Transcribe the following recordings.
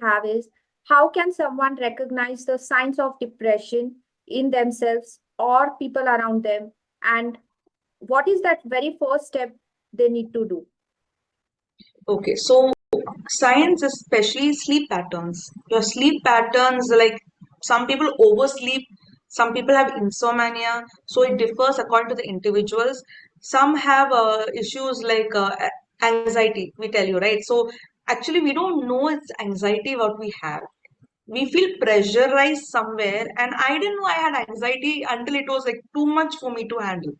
have is, how can someone recognize the signs of depression in themselves or people around them? And what is that very first step they need to do? Okay, so science, especially sleep patterns. Your sleep patterns, like some people oversleep, some people have insomnia, so it differs according to the individuals. Some have issues like anxiety, we tell you, right? So actually, we don't know it's anxiety what we have. We feel pressurized somewhere, and I didn't know I had anxiety until it was like too much for me to handle.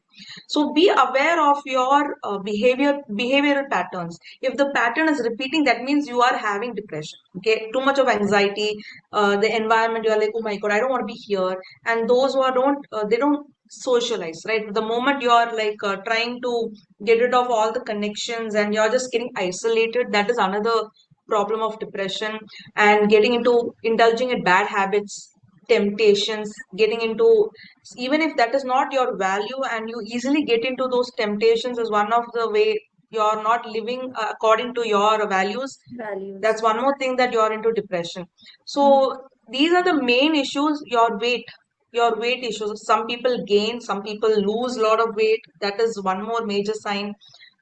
So be aware of your behavioral patterns. If the pattern is repeating, that means you are having depression. Okay, too much of anxiety, the environment, you are like, oh my god, I don't want to be here. And those who are don't they don't socialize, right? The moment you are like trying to get rid of all the connections and you're just getting isolated, that is another problem of depression. And getting into indulging in bad habits, temptations, getting into, even if that is not your value and you easily get into those temptations, is one of the way you're not living according to your values. That's Values. one more thing that you're into depression. Mm. So these are the main issues. Your weight issues, some people gain, some people lose a lot of weight, that is one more major sign.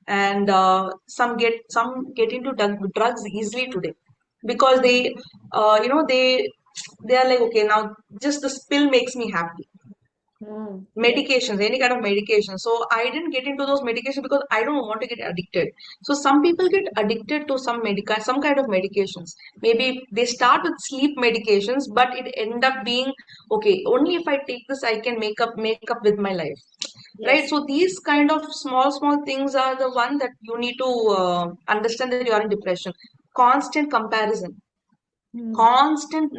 And some get into drugs easily today, because they are like, okay, now just the pill makes me happy. Yes. Medications, any kind of medication. So I didn't get into those medications because I don't want to get addicted. So some people get addicted to some kind of medications. Maybe they start with sleep medications, but it end up being, okay, only if I take this I can make up with my life, right? Yes. So these kind of small things are the one that you need to understand that you are in depression. Constant comparison, Mm. constant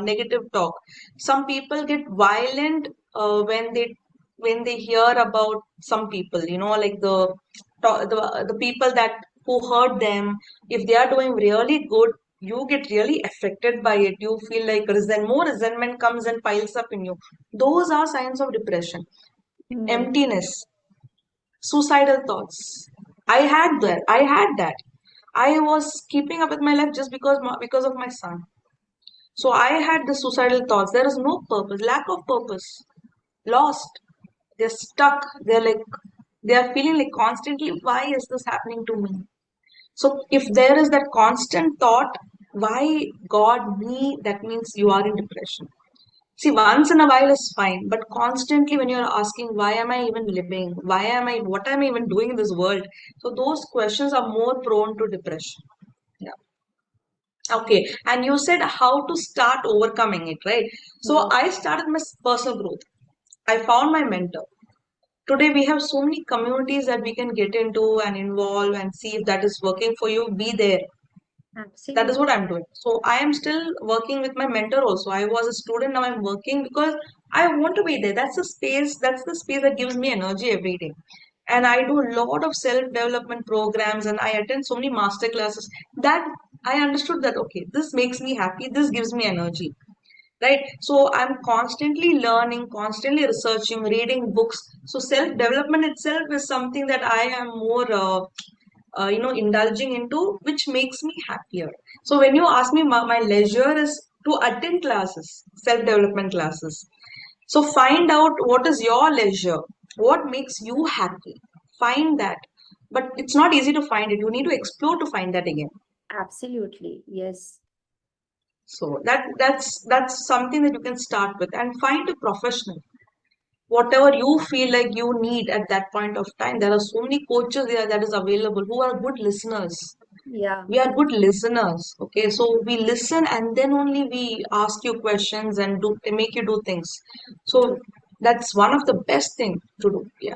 negative talk. Some people get violent when they hear about some people, like the people that who hurt them. If they are doing really good, you get really affected by it. You feel like more resentment comes and piles up in you. Those are signs of depression. Mm. Emptiness, suicidal thoughts. I had that. I was keeping up with my life just because of my son. So I had the suicidal thoughts. There is no purpose, lack of purpose, lost. They're stuck. They are feeling like constantly, why is this happening to me? So if there is that constant thought, why God me, that means you are in depression. See, once in a while is fine, but constantly when you're asking, why am I even living? What am I even doing in this world? So those questions are more prone to depression. Yeah. Okay, and you said how to start overcoming it, right? So Mm. I started my personal growth. I found my mentor. Today we have so many communities that we can get into and involve and see if that is working for you. Be there. That is Absolutely. what I'm doing. So I am still working with my mentor also. I was a student, now I'm working because I want to be there. That's the space that gives me energy every day. And I do a lot of self-development programs and I attend so many master classes that I understood that, okay, this makes me happy, this gives me energy. Right? So I'm constantly learning, constantly researching, reading books. So self-development itself is something that I am more indulging into, which makes me happier. So when you ask me, my leisure is to attend classes, self-development classes. So find out what is your leisure, what makes you happy. Find that. But it's not easy to find it. You need to explore to find that again. Absolutely. Yes. So that's something that you can start with, and find a professional. Whatever you feel like you need at that point of time. There are so many coaches there that is available who are good listeners. Yeah. We are good listeners. Okay, so we listen and then only we ask you questions and do make you do things. So that's one of the best thing to do. Yeah.